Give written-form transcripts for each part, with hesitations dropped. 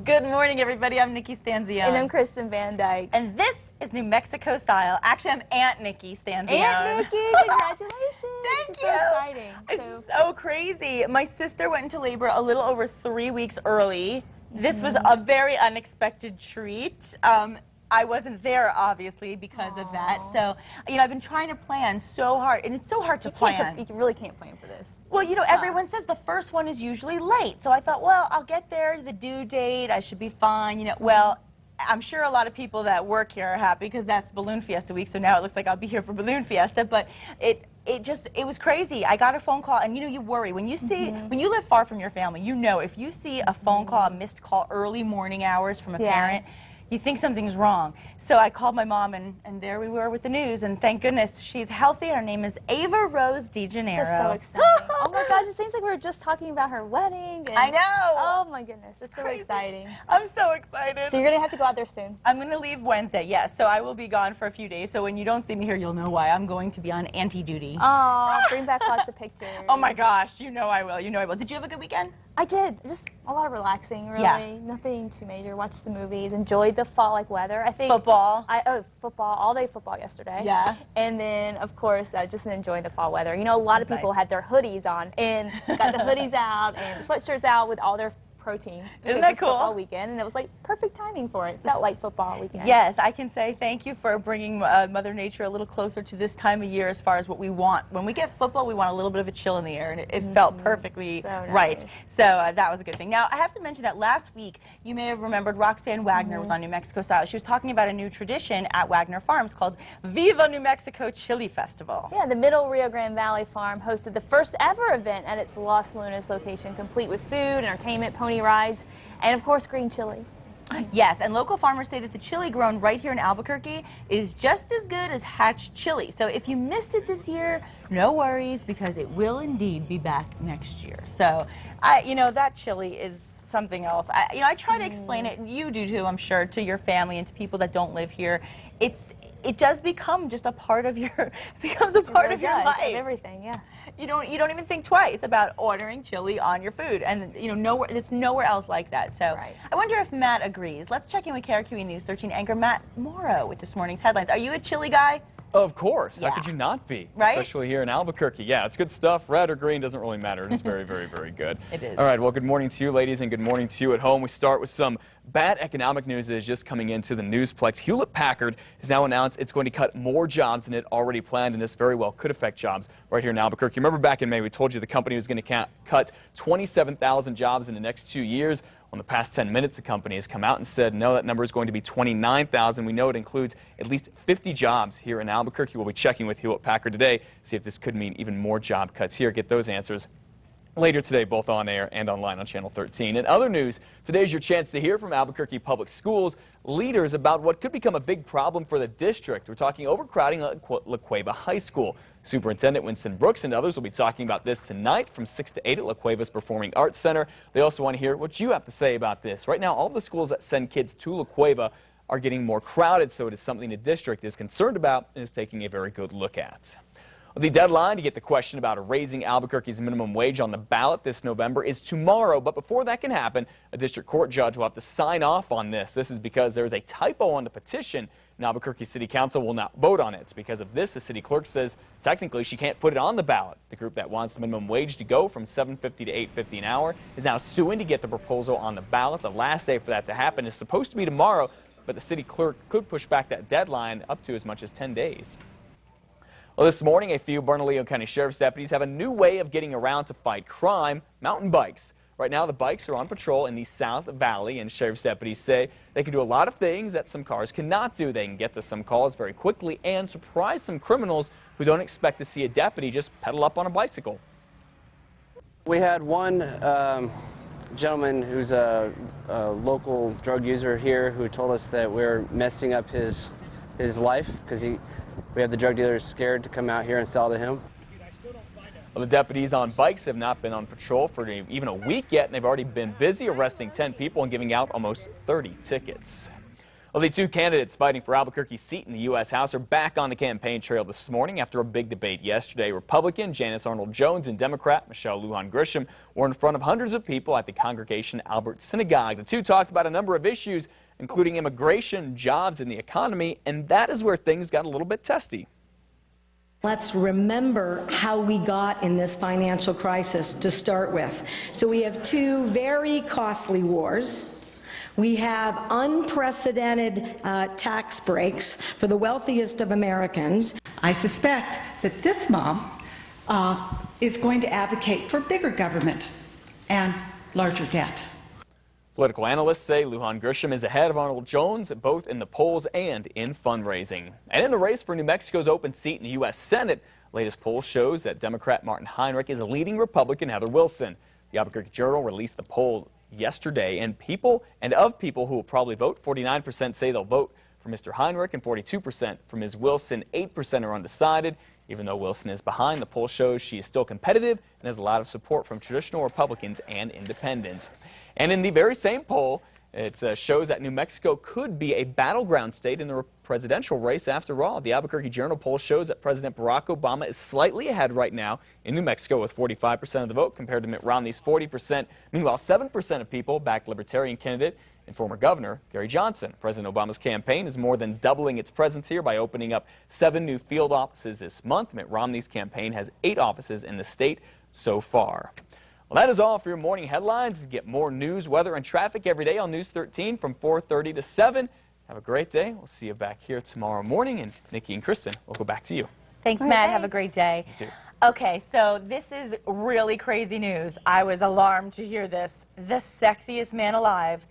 Good morning, everybody. I'm Nikki Stanzione. And I'm Kristen Van Dyke. And this is New Mexico Style. Actually, I'm Aunt Nikki Stanzione. Aunt Nikki, congratulations. Thank you. So exciting. It's so crazy. My sister went into labor a little over 3 weeks early. This was a very unexpected treat. I wasn't there, obviously, because of that. So, you know, I've been trying to plan so hard, and it's so hard to plan. You really can't plan for this. Well, you know, everyone says the first one is usually late. So I thought, well, I'll get there, the due date, I should be fine. You know, well, I'm sure a lot of people that work here are happy because that's Balloon Fiesta week. So now it looks like I'll be here for Balloon Fiesta. But it was crazy. I got a phone call, and you know, you worry when you see when you live far from your family. You know, if you see a phone call, a missed call, early morning hours from a parent, you think something's wrong. So I called my mom, and there we were with the news, and thank goodness she's healthy. Her name is Ava Rose DeGennaro. That's so exciting. Oh my gosh, it seems like we were just talking about her wedding. And, I know. Oh my goodness, it's so exciting. I'm so excited. So you're going to have to go out there soon. I'm going to leave Wednesday, yes. So I will be gone for a few days. So when you don't see me here, you'll know why. I'm going to be on auntie duty. Oh, bring back lots of pictures. Oh my gosh, you know I will. You know I will. Did you have a good weekend? I did. Just a lot of relaxing, really. Yeah. Nothing too major. Watched the movies. Enjoyed the fall-like weather. I think football. Football. All-day football yesterday. Yeah. And then, of course, just enjoying the fall weather. You know, a lot of people had their hoodies on and got the hoodies out and sweatshirts out with all their proteins. Isn't that cool? Football weekend, and it was like perfect timing for it. Felt like football weekend. Yes, I can say thank you for bringing Mother Nature a little closer to this time of year as far as what we want. When we get football, we want a little bit of a chill in the air, and it felt perfectly right. So that was a good thing. Now, I have to mention that last week, you may have remembered Roxanne Wagner was on New Mexico Style. She was talking about a new tradition at Wagner Farms called Viva New Mexico Chile Festival. Yeah, the Middle Rio Grande Valley Farm hosted the first ever event at its Los Lunas location, complete with food, entertainment, pony rides, and of course green chili. Yes, and local farmers say that the chili grown right here in Albuquerque is just as good as hatch chili. So if you missed it this year, no worries, because it will indeed be back next year. So, you know, that chili is something else. I try to explain it, and you do too, I'm sure, to your family and to people that don't live here. It does become just a part of your, becomes a part of your life. Of everything, yeah. You don't even think twice about ordering chili on your food, and you know, it's nowhere else like that. So I wonder if Matt agrees. Let's check in with KRQE News 13 anchor Matt Mauro with this morning's headlines. Are you a chili guy? Of course. How could you not be? Right? Especially here in Albuquerque. Yeah, it's good stuff. Red or green doesn't really matter. It's very, very, very good. It is. All right, well, good morning to you, ladies, and good morning to you at home. We start with some bad economic news that is just coming into the newsplex. Hewlett-Packard has now announced it's going to cut more jobs than it already planned, and this very well could affect jobs right here in Albuquerque. Remember back in May, we told you the company was going to cut 27,000 jobs in the next 2 years. In the past 10 minutes, the company has come out and said, no, that number is going to be 29,000. We know it includes at least 50 jobs here in Albuquerque. We'll be checking with Hewlett-Packard today, see if this could mean even more job cuts here. Get those answers later today, both on air and online on Channel 13. In other news, today's your chance to hear from Albuquerque Public Schools leaders about what could become a big problem for the district. We're talking overcrowding at La Cueva High School. Superintendent Winston Brooks and others will be talking about this tonight from 6 to 8 at La Cueva's Performing Arts Center. They also want to hear what you have to say about this. Right now, all the schools that send kids to La Cueva are getting more crowded, so it is something the district is concerned about and is taking a very good look at. The deadline to get the question about raising Albuquerque's minimum wage on the ballot this November is tomorrow, but before that can happen, a district court judge will have to sign off on this. This is because there is a typo on the petition, and Albuquerque City Council will not vote on it. Because of this, the city clerk says technically she can't put it on the ballot. The group that wants the minimum wage to go from $7.50 to $8.50 an hour is now suing to get the proposal on the ballot. The last day for that to happen is supposed to be tomorrow, but the city clerk could push back that deadline up to as much as 10 days. Well, this morning, a few Bernalillo County Sheriff's deputies have a new way of getting around to fight crime: mountain bikes. Right now, the bikes are on patrol in the South Valley, and sheriff's deputies say they can do a lot of things that some cars cannot do. They can get to some calls very quickly and surprise some criminals who don't expect to see a deputy just pedal up on a bicycle. We had one gentleman who's a local drug user here who told us that we're messing up his life because we have the drug dealers scared to come out here and sell to him. Well, the deputies on bikes have not been on patrol for even a week yet, and they've already been busy arresting 10 people and giving out almost 30 tickets. Well, the two candidates fighting for Albuquerque's seat in the U.S. House are back on the campaign trail this morning after a big debate yesterday. Republican Janice Arnold-Jones and Democrat Michelle Lujan Grisham were in front of hundreds of people at the Congregation Albert Synagogue. The two talked about a number of issues, including immigration, jobs, and the economy, and that is where things got a little bit testy. Let's remember how we got in this financial crisis to start with. So we have two very costly wars. We have unprecedented tax breaks for the wealthiest of Americans. I suspect that this mom is going to advocate for bigger government and larger debt. Political analysts say Lujan Grisham is ahead of Arnold-Jones, both in the polls and in fundraising. And in the race for New Mexico's open seat in the U.S. Senate, latest poll shows that Democrat Martin Heinrich is leading Republican Heather Wilson. The Albuquerque Journal released the poll yesterday, and of people who will probably vote, 49% say they'll vote for Mr. Heinrich and 42% for Ms. Wilson. 8% are undecided. Even though Wilson is behind, the poll shows she is still competitive and has a lot of support from traditional Republicans and independents. And in the very same poll, it shows that New Mexico could be a battleground state in the presidential race after all. The Albuquerque Journal poll shows that President Barack Obama is slightly ahead right now in New Mexico with 45% of the vote compared to Mitt Romney's 40%. Meanwhile, 7% of people backed Libertarian candidate and former Governor Gary Johnson. President Obama's campaign is more than doubling its presence here by opening up 7 new field offices this month. Mitt Romney's campaign has 8 offices in the state so far. Well, that is all for your morning headlines. Get more news, weather, and traffic every day on News 13 from 4:30 to 7. Have a great day. We'll see you back here tomorrow morning. And Nikki and Kristen, we'll go back to you. Thanks, Matt. Have a great day. You too. Okay, so this is really crazy news. I was alarmed to hear this. The sexiest man alive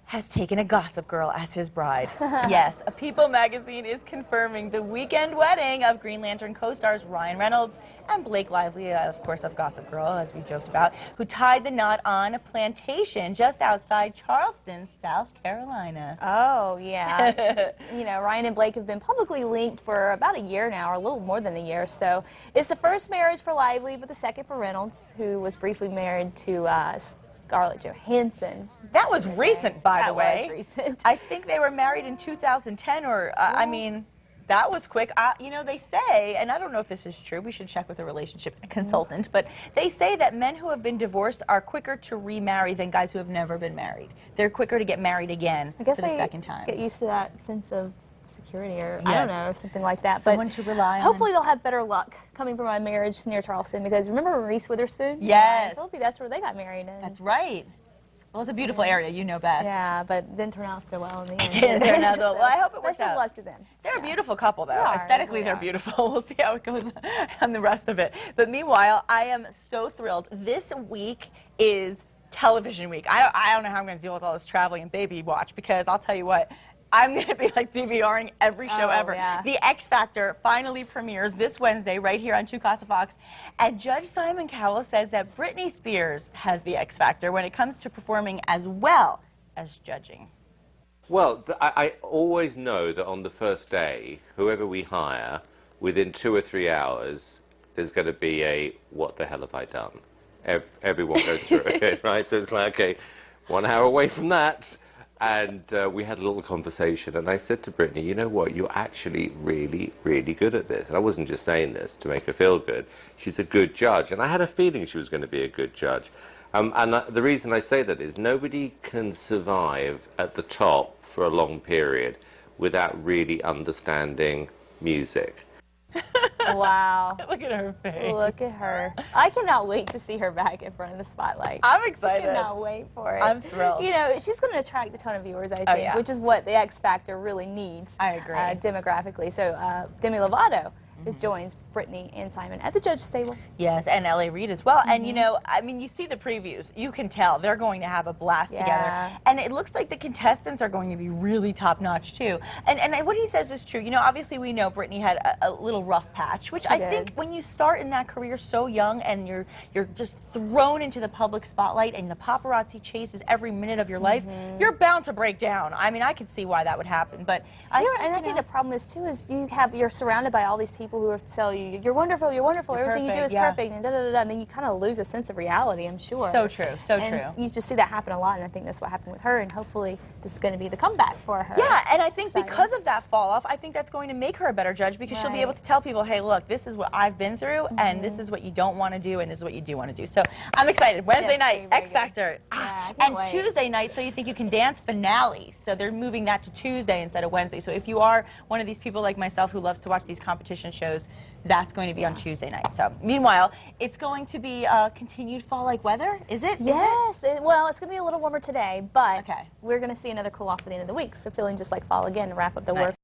has taken a gossip girl as his bride. Yes, a People magazine is confirming the weekend wedding of Green Lantern co-stars Ryan Reynolds and Blake Lively, of course, of Gossip Girl, as we joked about, who tied the knot on a plantation just outside Charleston, South Carolina. Oh, yeah. You know, Ryan and Blake have been publicly linked for about a year now, or a little more than a year. So it's the first marriage for Lively, but the second for Reynolds, who was briefly married to Scarlett Johansson. That was recent, by the way. That was recent. I think they were married in 2010, or, I mean, that was quick. You know, they say, and I don't know if this is true, we should check with a relationship consultant, but they say that men who have been divorced are quicker to remarry than guys who have never been married. They're quicker to get married again for the second time. Get used to that sense of security, or Yes. I don't know, or something like that. Someone but to rely on. Hopefully they'll have better luck coming from a marriage near Charleston, because remember Reese Witherspoon? Yes. Philippi, that's where they got married in. That's right. Well, it's a beautiful area. You know best. Yeah, but it didn't turn out so well in the end. It didn't turn out so well. I hope it works Best out. of luck to them. They're a beautiful couple, though. They are, Aesthetically, they they're are. beautiful. We'll see how it goes on the rest of it. But meanwhile, I am so thrilled. This week is television week. I don't know how I'm going to deal with all this traveling and baby watch, because I'll tell you what, I'm going to be like DVRing every show ever. Yeah. The X Factor finally premieres this Wednesday right here on 2 Casa Fox. And Judge Simon Cowell says that Britney Spears has the X Factor when it comes to performing as well as judging. Well, I always know that on the first day, whoever we hire, within 2 or 3 hours, there's going to be a, what the hell have I done? Everyone goes through it, right? So it's like, okay, 1 hour away from that. And we had a little conversation, and I said to Britney, you know what, you're actually really, really good at this. And I wasn't just saying this to make her feel good. She's a good judge, and I had a feeling she was going to be a good judge. The reason I say that is nobody can survive at the top for a long period without really understanding music. Wow. Look at her face. Look at her. I cannot wait to see her back in front of the spotlight. I'm I excited. cannot wait for it. I'm thrilled. You know, she's going to attract a ton of viewers, I think, yeah. which is what the X Factor really needs. I agree. Demographically. So Demi Lovato joins Britney and Simon at the judge's table. Yes, and L.A. Reid as well. And, you know, I mean, you see the previews. You can tell they're going to have a blast together. And it looks like the contestants are going to be really top-notch, too. And what he says is true. You know, obviously we know Britney had a little rough patch, which I think when you start in that career so young and you're just thrown into the public spotlight and the paparazzi chases every minute of your life, you're bound to break down. I mean, I could see why that would happen. But I think the problem is, too, is you're surrounded by all these people people who tell you, you're wonderful, everything you do perfect, is yeah. perfect, and da-da-da-da, and then you kind of lose a sense of reality, I'm sure. So true, so and true. You just see that happen a lot, and I think that's what happened with her, and hopefully this is going to be the comeback for her. Yeah, and I think Exciting. because of that fall off, I think that's going to make her a better judge because she'll be able to tell people, hey, look, this is what I've been through, and this is what you don't want to do, and this is what you do want to do. So I'm excited. Wednesday Yes, night, very X good. Factor. Yeah, I can't And wait. Tuesday night, So You Think You Can Dance finale. So they're moving that to Tuesday instead of Wednesday. So if you are one of these people like myself who loves to watch these competition shows, that's going to be on Tuesday night. So meanwhile, it's going to be continued fall-like weather, is it? Yes. Well, it's going to be a little warmer today, but Okay. we're going to see another cool off at the end of the week, so feeling just like fall again to wrap up the Nice. work.